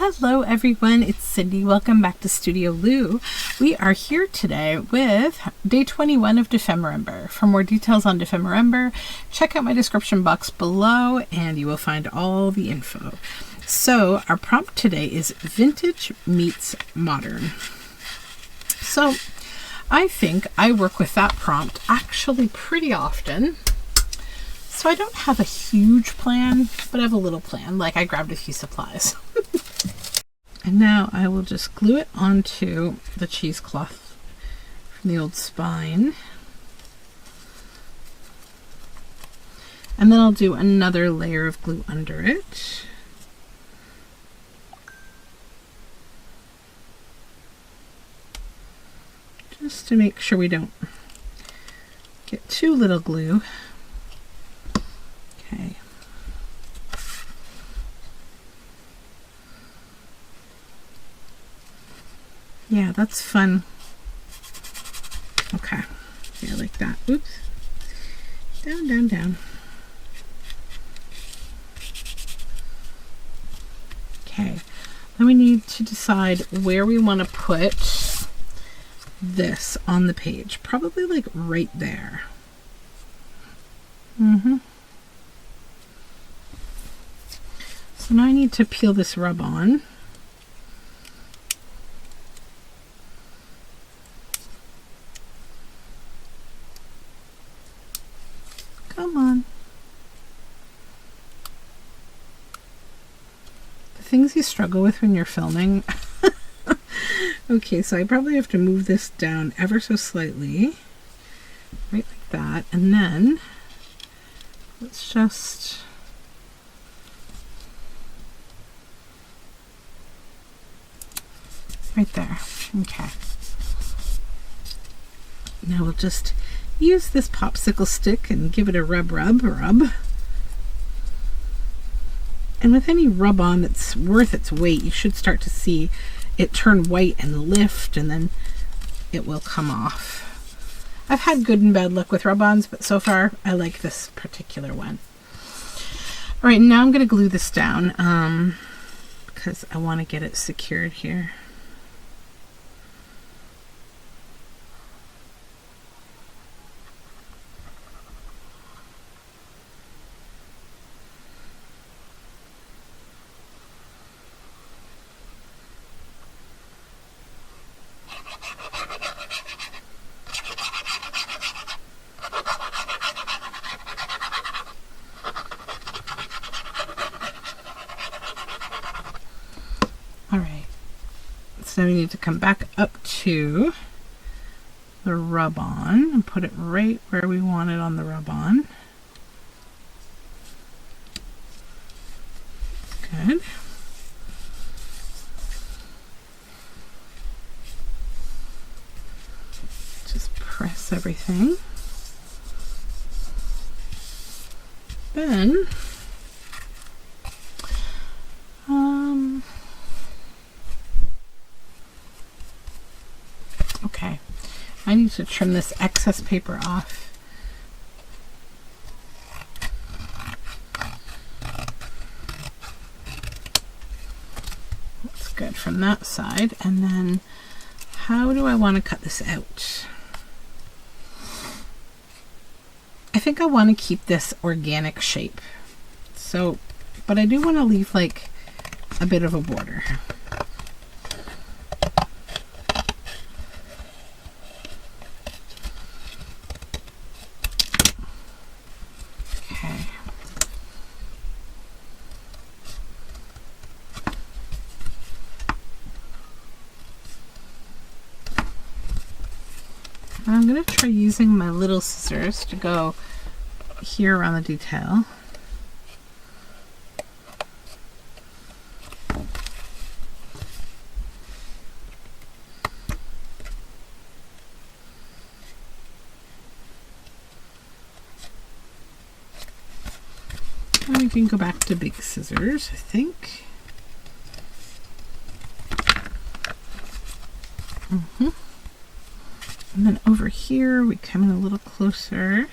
Hello everyone, it's Cindy. Welcome back to Studioloo. We are here today with day 21 of Dephemerember. For more details on Dephemerember, check out my description box below and you will find all the info. So our prompt today is vintage meets modern. So I think I work with that prompt actually pretty often. So I don't have a huge plan, but I have a little plan. Like I grabbed a few supplies. And now I will just glue it onto the cheesecloth from the old spine. And then I'll do another layer of glue under it. Just to make sure we don't get too little glue. Okay. Yeah, that's fun. Okay. Yeah, like that. Oops. Down, down, down. Okay. Then we need to decide where we want to put this on the page. Probably like right there. So now I need to peel this rub on. Come on. The things you struggle with when you're filming. Okay, so I probably have to move this down ever so slightly. Right like that. And then let's just right there. Okay. Now we'll just use this popsicle stick and give it a rub. And with any rub on that's worth its weight, you should start to see it turn white and lift, and then it will come off. I've had good and bad luck with rub-ons, but so far I like this particular one. All right, now I'm going to glue this down because I want to get it secured here. So we need to come back up to the rub-on and put it right where we want it on the rub-on. Good. Just press everything. Then okay, I need to trim this excess paper off. That's good from that side. And then how do I want to cut this out? I think I want to keep this organic shape. So, but I do want to leave like a bit of a border. I'm going to try using my little scissors to go here around the detail. And we can go back to big scissors, I think. And then over here, we come in a little closer,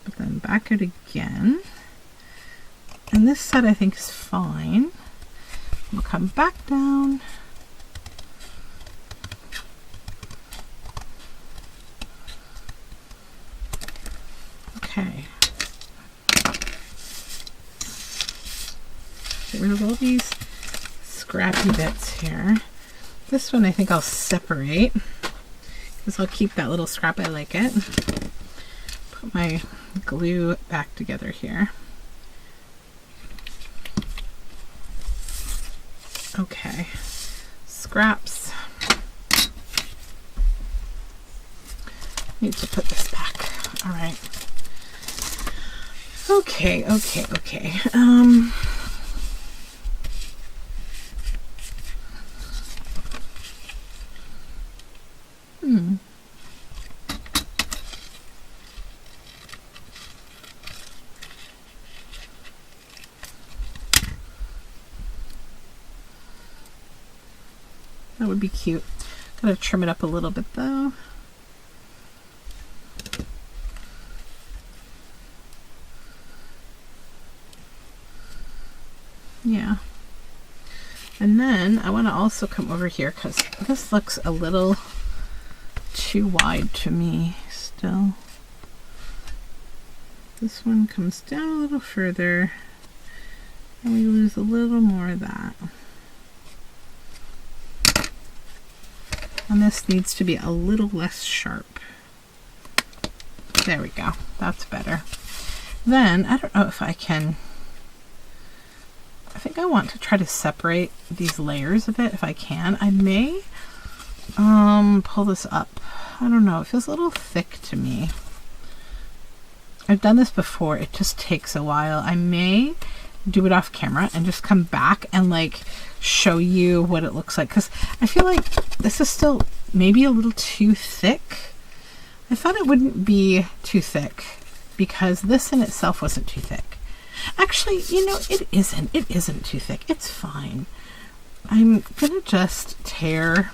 but then back it again. And this set I think is fine. We'll come back down. Okay. Get rid of all these scrappy bits here. This one I think I'll separate because I'll keep that little scrap. I like it. Put my glue back together here. Okay, scraps. Need to put this back. All right. Okay. That would be cute. Gotta trim it up a little bit though. Yeah. And then I want to also come over here because this looks a little too wide to me still. This one comes down a little further and we lose a little more of that. And this needs to be a little less sharp. There we go. That's better. Then, I don't know if I can... I think I want to try to separate these layers a bit if I can. I may pull this up. I don't know. It feels a little thick to me. I've done this before. It just takes a while. I may do it off camera and just come back and like show you what it looks like, because I feel like this is still maybe a little too thick. I thought it wouldn't be too thick because this in itself wasn't too thick. Actually, you know, it isn't too thick. It's fine. I'm gonna just tear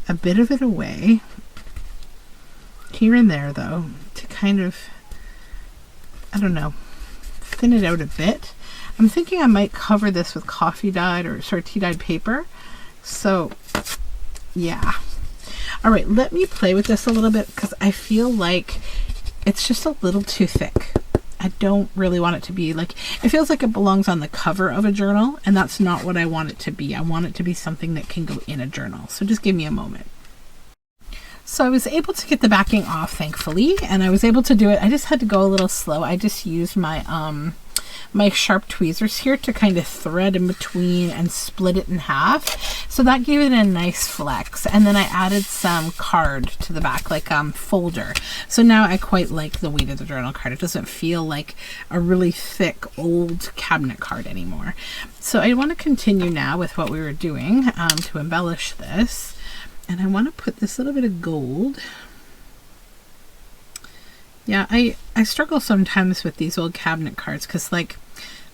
a bit of it away here and there though to kind of, I don't know, thin it out a bit. I'm thinking I might cover this with coffee dyed or tea dyed paper. So yeah. All right, let me play with this a little bit because I feel like it's just a little too thick. I don't really want it to be like, it feels like it belongs on the cover of a journal, and that's not what I want it to be. I want it to be something that can go in a journal. So just give me a moment. So I was able to get the backing off, thankfully, and I was able to do it. I just had to go a little slow. I just used my my sharp tweezers here to kind of thread in between and split it in half. So that gave it a nice flex. And then I added some card to the back, like folder. So now I quite like the weight of the journal card. It doesn't feel like a really thick old cabinet card anymore. So I want to continue now with what we were doing to embellish this. And I want to put this little bit of gold. Yeah, I struggle sometimes with these old cabinet cards because like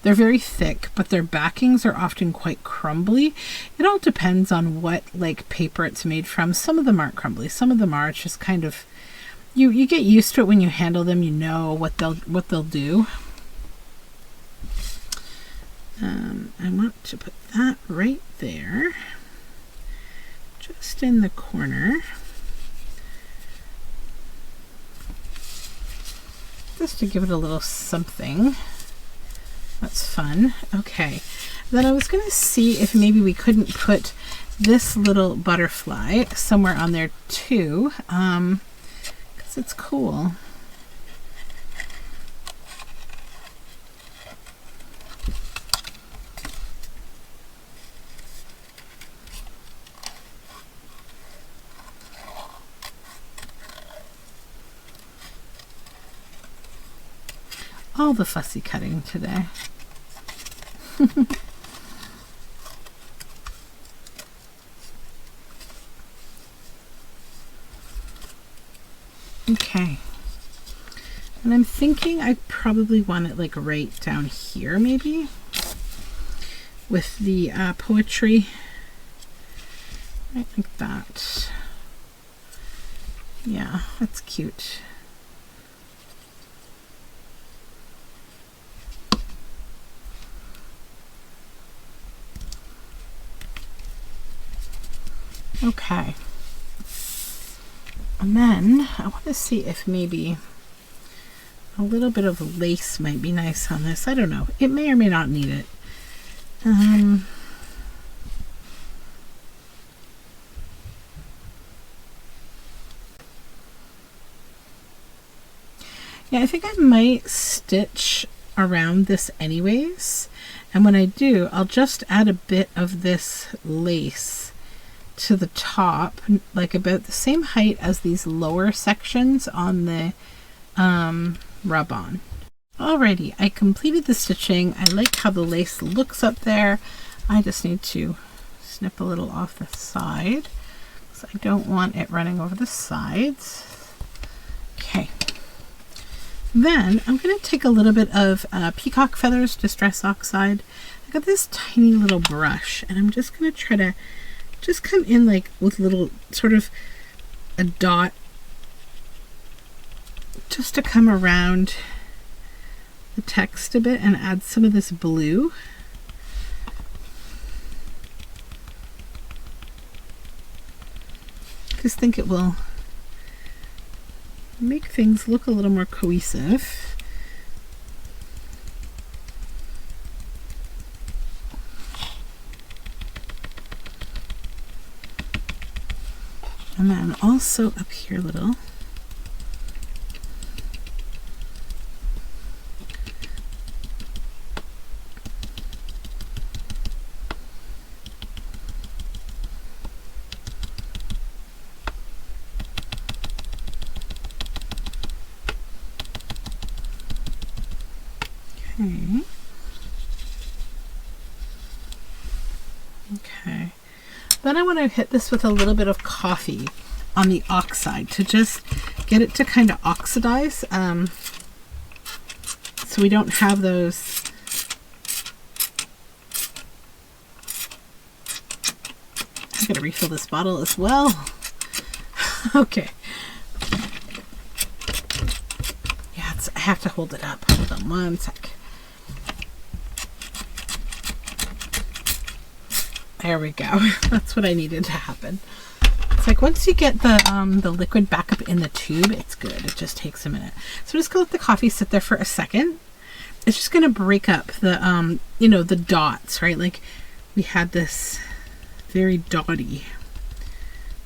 they're very thick, but their backings are often quite crumbly. It all depends on what like paper it's made from. Some of them aren't crumbly. Some of them are. It's just kind of, you get used to it when you handle them. You know what they'll do. I want to put that right there, just in the corner. Just to give it a little something. That's fun. Okay. Then I was going to see if maybe we couldn't put this little butterfly somewhere on there too, because it's cool. All the fussy cutting today. Okay. And I'm thinking I probably want it like right down here maybe with the poetry. Right like that. Yeah, that's cute. Okay. And then I want to see if maybe a little bit of lace might be nice on this. I don't know. It may or may not need it. Yeah, I think I might stitch around this anyways. And when I do, I'll just add a bit of this lace to the top, like about the same height as these lower sections on the rub-on. Alrighty, I completed the stitching. I like how the lace looks up there. I just need to snip a little off the side because I don't want it running over the sides. Okay. Then I'm going to take a little bit of Peacock Feathers Distress Oxide. I got this tiny little brush, and I'm just going to try to just come in like with little sort of a dot just to come around the text a bit and add some of this blue. I just think it will make things look a little more cohesive. And then also up here a little. Okay. Then I want to hit this with a little bit of coffee on the oxide to just get it to kind of oxidize, so we don't have those I'm going to refill this bottle as well. Okay. Yeah, I have to hold it up. Hold on one sec. There we go. That's what I needed to happen. It's like once you get the liquid back up in the tube, it's good. It just takes a minute. So just gonna let the coffee sit there for a second. It's just gonna break up the you know, the dots, right? Like we had this very dotty,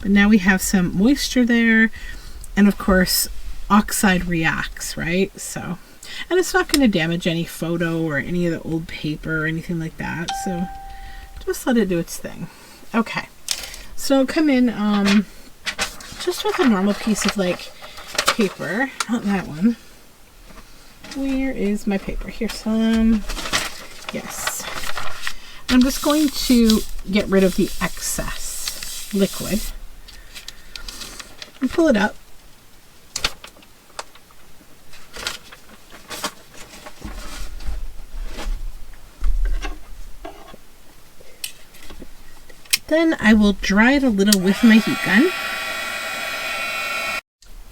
but now we have some moisture there, and of course oxide reacts, right? So, and it's not going to damage any photo or any of the old paper or anything like that, so just let it do its thing. Okay, so come in just with a normal piece of like paper, not that one. Where is my paper? Here's some. Yes. I'm just going to get rid of the excess liquid and pull it up. Then I will dry it a little with my heat gun.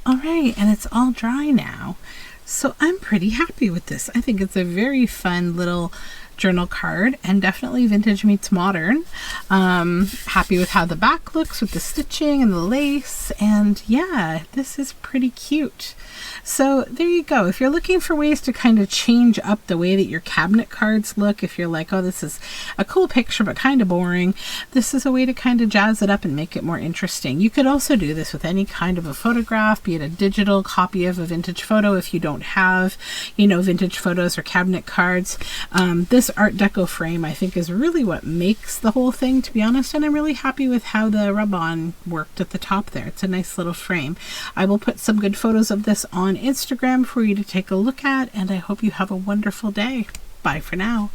All right, and it's all dry now. So I'm pretty happy with this. I think it's a very fun little journal card, and definitely vintage meets modern. Happy with how the back looks with the stitching and the lace, and yeah, this is pretty cute. So there you go. If you're looking for ways to kind of change up the way that your cabinet cards look, if you're like, oh, this is a cool picture but kind of boring, this is a way to kind of jazz it up and make it more interesting. You could also do this with any kind of a photograph, be it a digital copy of a vintage photo if you don't have, you know, vintage photos or cabinet cards. This Art Deco frame I think is really what makes the whole thing, to be honest, and I'm really happy with how the rub-on worked at the top there. It's a nice little frame. I will put some good photos of this on Instagram for you to take a look at, and I hope you have a wonderful day. Bye for now.